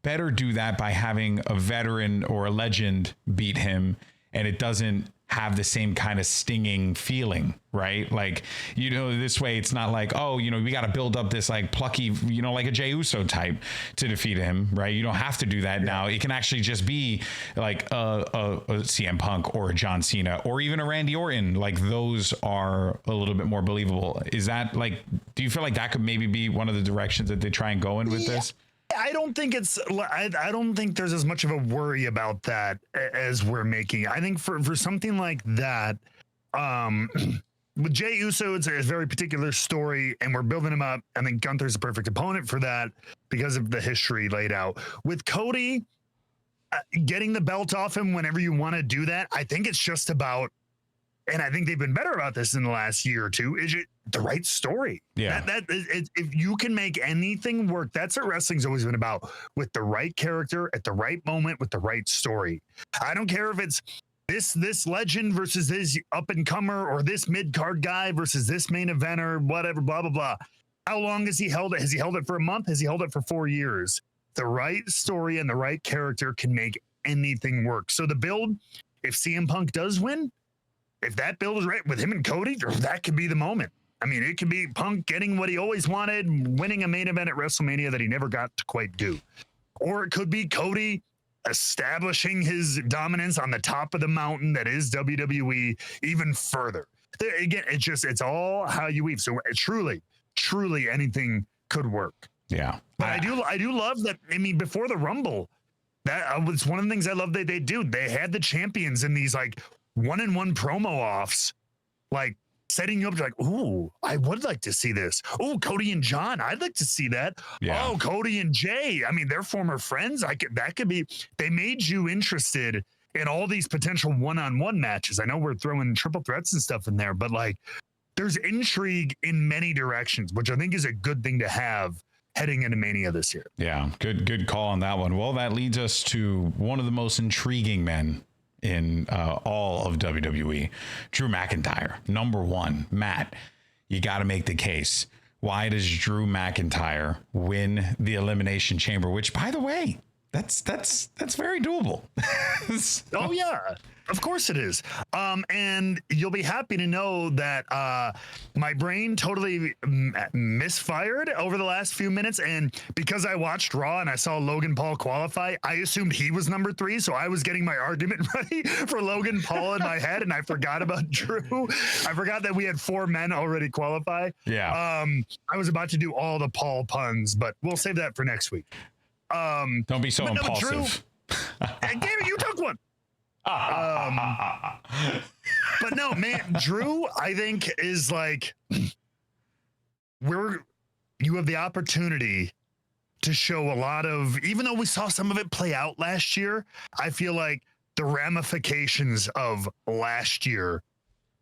better do that by having a veteran or a legend beat him, and it doesn't have the same kind of stinging feeling, right? Like, you know, this way it's not like, oh, you know, we got to build up this like plucky, you know, like a Jey Uso type to defeat him, right? You don't have to do that now. It can actually just be like a CM Punk or a John Cena or even a Randy Orton. Like, those are a little bit more believable. Is that like, do you feel like that could maybe be one of the directions that they try and go in with this? I don't think I don't think there's as much of a worry about that as we're making. I think for something like that, with Jey Uso, it's a very particular story, and we're building him up. I think Gunther's a perfect opponent for that because of the history laid out. With Cody, getting the belt off him whenever you want to do that, I think it's just about, and I think they've been better about this in the last year or two, is it the right story? Yeah. If you can make anything work, that's what wrestling's always been about, with the right character at the right moment with the right story. I don't care if it's this legend versus this up and comer, or this mid card guy versus this main eventer, whatever, blah, blah, blah. How long has he held it? Has he held it for a month? Has he held it for 4 years? The right story and the right character can make anything work. So the build, if CM Punk does win, if that build is right with him and Cody, that could be the moment. I mean, it could be Punk getting what he always wanted, winning a main event at WrestleMania that he never got to quite do. Or it could be Cody establishing his dominance on the top of the mountain that is WWE even further. Again, it's all how you weave. So truly anything could work. Yeah. But I do love that. I mean, before the Rumble, that was one of the things I love that they do. They had the champions in these like 1-on-1 promo offs, like setting you up to like, ooh, I would like to see this. Oh, Cody and John, I'd like to see that. Yeah. Oh, Cody and Jay. I mean, they're former friends. That could be. They made you interested in all these potential 1-on-1 matches. I know we're throwing triple threats and stuff in there, but like, there's intrigue in many directions, which I think is a good thing to have heading into Mania this year. Yeah, good call on that one. Well, that leads us to one of the most intriguing men in all of WWE, Drew McIntyre, number one. Matt, you got to make the case. Why does Drew McIntyre win the Elimination Chamber? Which, by the way, that's very doable. Oh yeah, of course it is. And you'll be happy to know that my brain totally misfired over the last few minutes, and because I watched Raw and I saw Logan Paul qualify, I assumed he was number 3, so I was getting my argument ready for Logan Paul in my head, and I forgot about Drew. I forgot that we had 4 men already qualify. Yeah. I was about to do all the Paul puns, but we'll save that for next week. Don't be so impulsive. Drew, damn it, you took one. But no, man, Drew, I think is like, you have the opportunity to show a lot of, even though we saw some of it play out last year, I feel like the ramifications of last year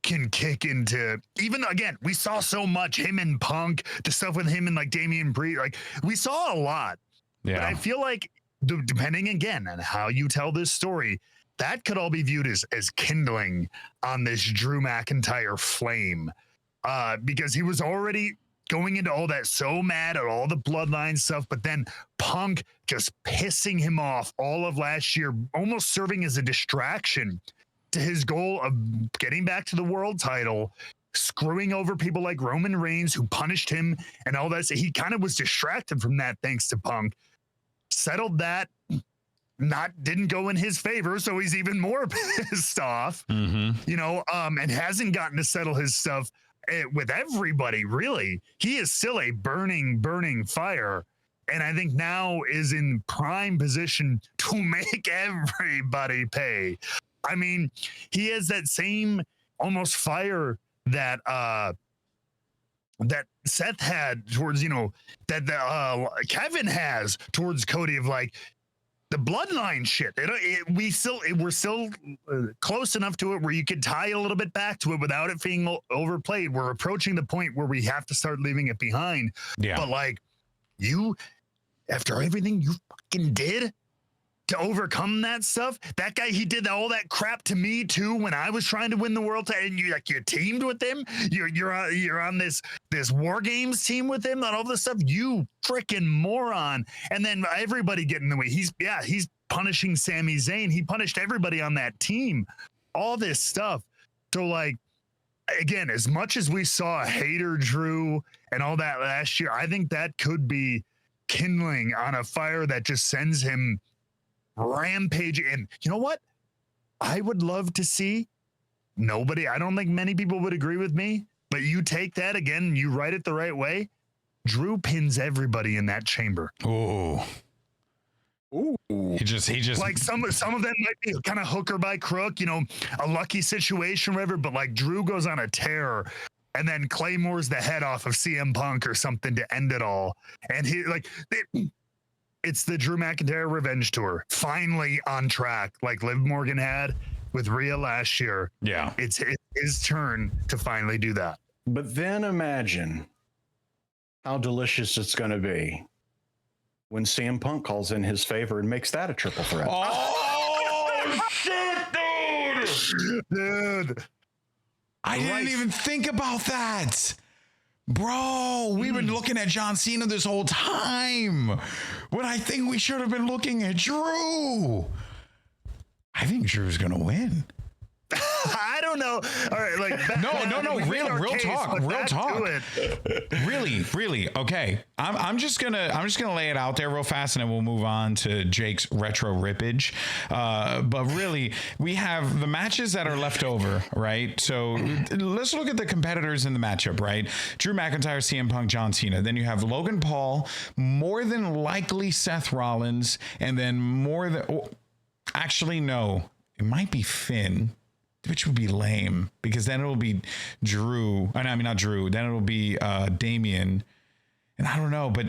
can kick into, even again, we saw so much, him and Punk, the stuff with him and like Damian Priest, like we saw a lot. Yeah. But I feel like depending again on how you tell this story, that could all be viewed as kindling on this Drew McIntyre flame, because he was already going into all that so mad at all the bloodline stuff, but then Punk just pissing him off all of last year, almost serving as a distraction to his goal of getting back to the world title, screwing over people like Roman Reigns, who punished him and all that. So he kind of was distracted from that thanks to Punk. Settled that, didn't go in his favor, so he's even more pissed off, you know, and hasn't gotten to settle his stuff with everybody, really. He is still a burning fire, and I think now is in prime position to make everybody pay. I mean, he has that same almost fire that that Seth had towards, you know, that Kevin has towards Cody, of like the bloodline shit. We're still close enough to it where you could tie a little bit back to it without it being overplayed. We're approaching the point where we have to start leaving it behind. Yeah. But like, after everything you fucking did to overcome that stuff, that guy, he did all that crap to me too when I was trying to win the world title, and you teamed with him. You're on this War Games team with him and all this stuff. You freaking moron! And then everybody get in the way. He's punishing Sami Zayn. He punished everybody on that team. all this stuff. So like, again, as much as we saw Hater Drew and all that last year, I think that could be kindling on a fire that just sends him rampaging. And you know what? I would love to see I don't think many people would agree with me, but you take that again, you write it the right way. Drew pins everybody in that chamber. Ooh. He just like some of them might be kind of hooker by crook, you know, a lucky situation, whatever, but like Drew goes on a tear and then Claymore's the head off of CM Punk or something to end it all. And it's the Drew McIntyre revenge tour finally on track, like Liv Morgan had with Rhea last year. Yeah. It's his turn to finally do that. But then imagine how delicious it's going to be when CM Punk calls in his favor and makes that a triple threat. Oh, shit, dude. I didn't even think about that. Bro, we've been looking at John Cena this whole time when I think we should have been looking at Drew. I think Drew's going to win. I don't know. All right, like no, real talk. Really. Okay, I'm just gonna lay it out there real fast, and then we'll move on to Jake's retro rippage. But really, we have the matches that are left over, right? So let's look at the competitors in the matchup, right? Drew McIntyre, CM Punk, John Cena. Then you have Logan Paul, more than likely Seth Rollins, and then actually no, it might be Finn. Which would be lame because then it'll be Drew. I mean, not Drew. Then it'll be Damian. And I don't know, but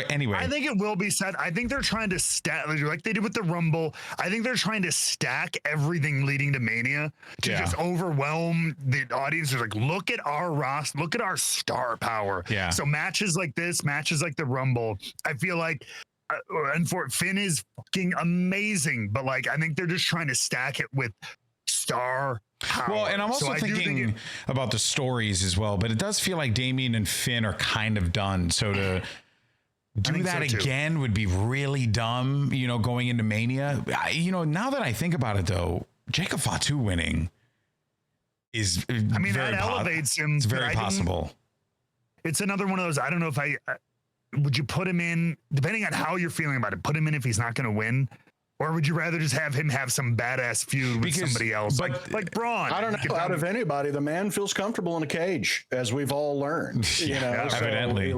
anyway. I think it will be set. I think they're trying to stack, like they did with the Rumble. I think they're trying to stack everything leading to Mania to just overwhelm the audience. They're like, look at our roster, look at our star power. Yeah. So matches like this, matches like the Rumble, I feel like, and for Finn is fucking amazing, but like I think they're just trying to stack it with star power. Well, and I'm also thinking about the stories as well, but it does feel like Damian and Finn are kind of done. So to do that again would be really dumb, you know, going into Mania. Now that I think about it though, Jacob Fatu winning is that elevates him. It's very possible. It's another one of those, I don't know if would you put him in, depending on how you're feeling about it, put him in if he's not going to win? Or would you rather just have him have some badass feud with somebody else, like Braun? I don't know. Out of anybody, the man feels comfortable in a cage, as we've all learned. You know, evidently,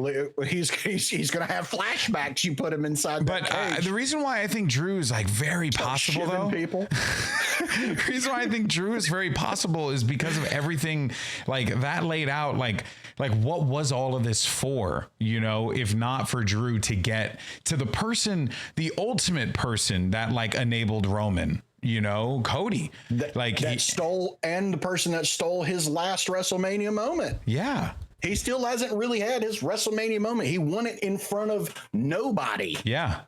he's going to have flashbacks. You put him inside. But the reason why I think Drew is like very possible, though. The reason why I think Drew is very possible is because of everything like that laid out. Like what was all of this for? You know, if not for Drew to get to the ultimate person that like enabled Roman, you know, Cody, the person that stole his last WrestleMania moment. Yeah. He still hasn't really had his WrestleMania moment. He won it in front of nobody. Yeah.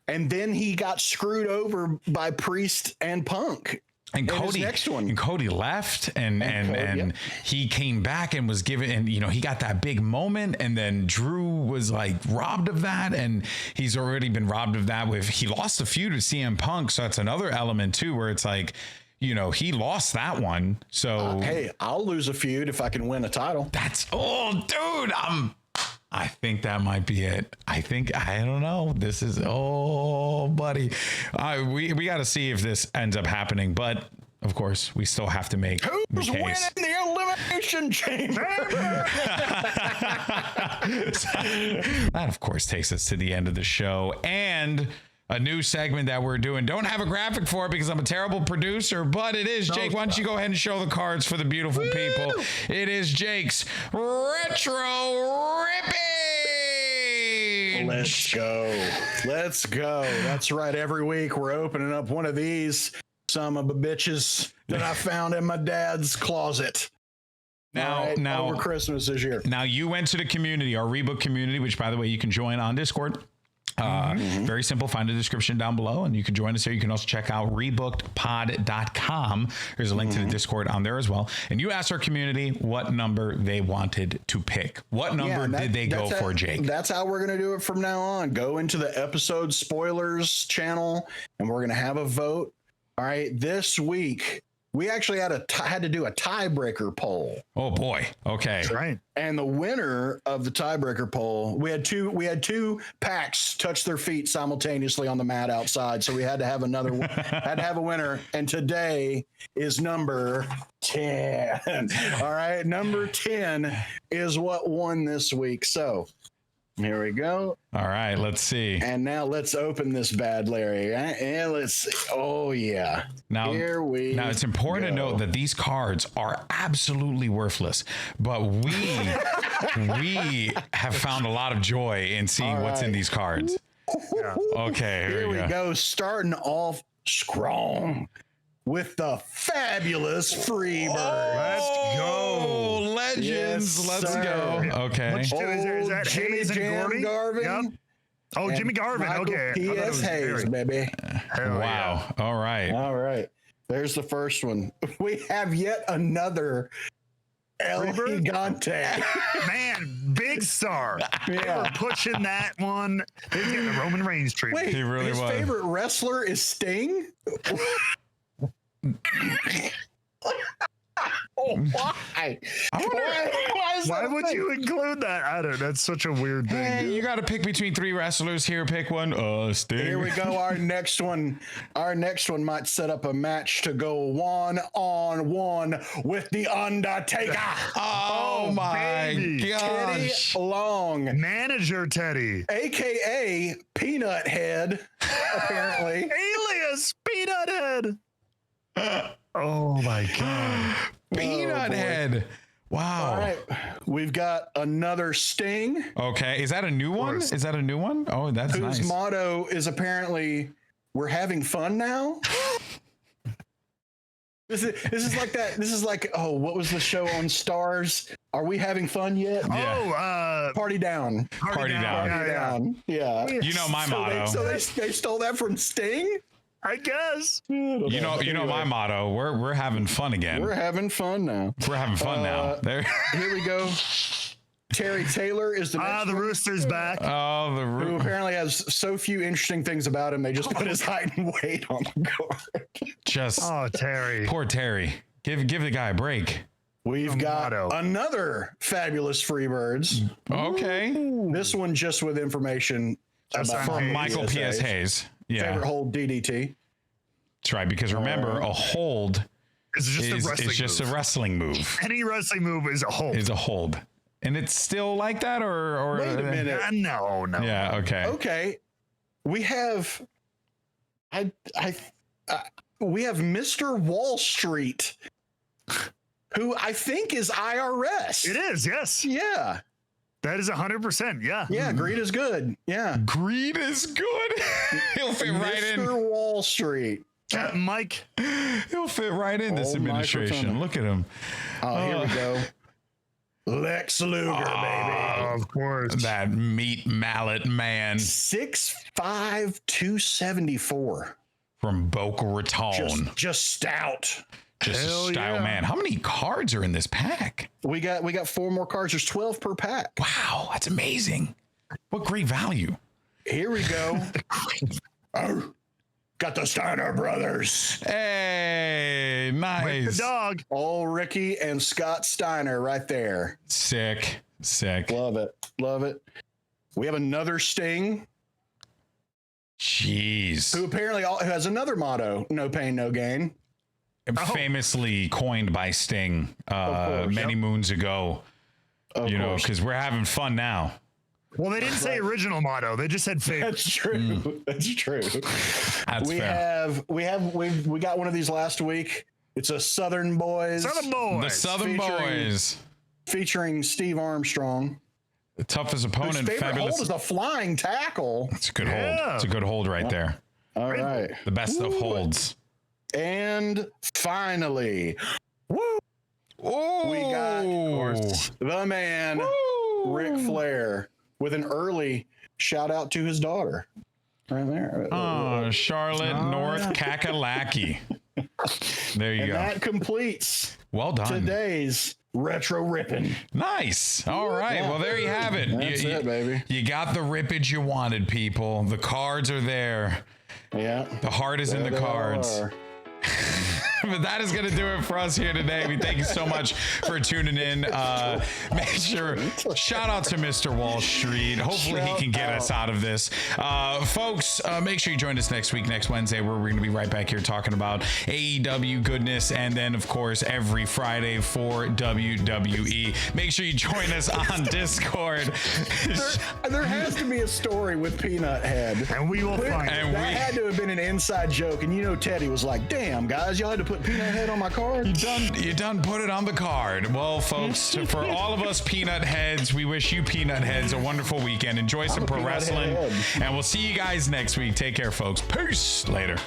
And then he got screwed over by Priest and Punk. And Cody, next one. And Cody left and he came back and was given, and you know, he got that big moment, and then Drew was like robbed of that, and he's already been robbed of that he lost the feud with CM Punk. So that's another element too, where it's like, you know, he lost that one. So hey, I'll lose a feud if I can win a title. Dude, I think that might be it. I don't know. This is, buddy. We got to see if this ends up happening. But, of course, we still have to make the case. Who's winning the Elimination Chamber? That, of course, takes us to the end of the show. And a new segment that we're doing. Don't have a graphic for it because I'm a terrible producer, but it is Jake. Why don't you go ahead and show the cards for the beautiful people? It is Jake's Retro Rippage. Let's go. That's right. Every week we're opening up one of these some of the bitches that I found in my dad's closet. Now over Christmas this year. Now you went to the community, our Rebooked community, which by the way, you can join on Discord. Very simple. Find the description down below and you can join us there. You can also check out rebookedpod.com. There's a link to the Discord on there as well. And you asked our community what number they wanted to pick. What number did they go for, Jake? That's how we're going to do it from now on. Go into the episode spoilers channel and we're going to have a vote. All right, this week we actually had to do a tiebreaker poll. Oh boy. Okay. That's right. And the winner of the tiebreaker poll, we had two packs touch their feet simultaneously on the mat outside, so we had to have a winner. And today is number 10. All right, number 10 is what won this week. So here we go. All right, let's see. And now let's open this bad Larry. And let's see. Oh yeah. Now it's important to note that these cards are absolutely worthless, but we have found a lot of joy in seeing what's in these cards. Yeah. Okay, Here we go. Starting off strong with the fabulous Freebird. Let's go. Legends. Yes, Let's sir. go. Okay. Is that Jimmy Hayes and Jam Gordy? Garvin. Yep. Oh, And Jimmy Garvin. Michael Okay. I thought it P.S. was Hayes, Gary. baby. Hell Wow. yeah. All right. All right. There's the first one. We have yet another El Freebird? Gigante. Man, big star. They were Yeah. pushing that one. They were getting the Roman Reigns treatment. Wait, He really his was. favorite wrestler is Sting? Oh, why? Why would you include that? I don't know. That's such a weird thing. Hey, you got to pick between three wrestlers here. Pick one. Sting. Here we go. Our next one might set up a match to go 1-on-1 with the Undertaker. Oh my baby. Teddy gosh. Long, Manager Teddy. aka Peanut Head, apparently. Alias Peanut Head. Oh my God. Peanut boy. Head. Wow. All right, we've got another Sting, Okay. Is that a new one? course. Is that a new one? Oh, that's whose nice. motto is apparently "We're having fun now." This is like that. This is like, oh, what was the show on Stars? Are we having fun yet? Yeah. Oh, Party down. Party down. Yeah, Party yeah. down. Yeah. You know my So motto. they stole that from Sting. I guess. You know my motto. We're having fun again. We're having fun now. We're having fun now. There. Here we go. Terry Taylor is the next The one, Rooster's back. Oh, who apparently has so few interesting things about him. They just put his height and weight on the card. just Oh, Terry. poor Terry. Give the guy a break. We've got motto. another fabulous Freebirds. Okay. This one just with information Just about on From Hayes. Michael P.S. Hayes. Yeah. Favorite hold DDT. That's right. Because remember, a hold It's just a wrestling is just move. a wrestling move. Any wrestling move is a hold. Is a hold. And it's still like that or Wait a minute. No. Yeah, okay. Okay, we have we have Mr. Wall Street, who I think is IRS. It is, yes. Yeah, That is 100%. Yeah. yeah. Greed is good. Yeah, Greed is good. He'll fit right in. Mr. Wall Street. Captain Mike. He'll fit right in this Old administration. microphone. Look at him. Oh, here we go. Lex Luger, baby. Of course. That meat mallet man 6'5", 274. from Boca Raton. Just stout. Just a Hell style yeah. man. How many cards are in this pack? We got 4 more cards. There's 12 per pack. Wow, that's amazing. What great value. Here we go. Oh, got the Steiner brothers. Hey, With nice. the dog. Old Ricky and Scott Steiner right there. Sick. Love it. Love it. We have another Sting Jeez. who apparently has another motto, no pain, no gain. Famously coined by Sting course, many yep. moons ago. Of You know, course. because we're having fun now. Well, they didn't say original motto. They just said favorite. That's true. That's true. That's we fair. we got one of these last week. It's a Southern Boys Southern boys. The Southern featuring- Boys. featuring Steve Armstrong. The toughest Whose opponent. favorite Fabulous. hold is the flying tackle. It's a good Yeah. hold. It's a good hold right there. All right. The best of holds. And finally, Oh, we got the man, Ric Flair, with an early shout out to his daughter. Right there. Oh, Charlotte North Kakalaki. There you and go. that completes Well done. today's retro ripping. Nice. All right. Well, there you have it. That's it, baby. You got the rippage you wanted, people. The cards are there. Yeah. The heart is in There the they cards. are. But that is going to do it for us here today. We thank you so much for tuning in. Make sure, shout out to Mr. Wall Street. Hopefully he can get us out of this. Folks, make sure you join us next week, next Wednesday, where we're going to be right back here talking about AEW goodness. And then, of course, every Friday for WWE. Make sure you join us on Discord. There has to be a story with Peanut Head. And we will find it. That had to have been an inside joke. And you know, Teddy was like, damn, guys, y'all had to put Peanut Head on my card. You done put it on the card. Well, folks, for all of us Peanut Heads, we wish you Peanut Heads a wonderful weekend. Enjoy some pro wrestling. And we'll see you guys next week. Take care, folks. Peace. Later.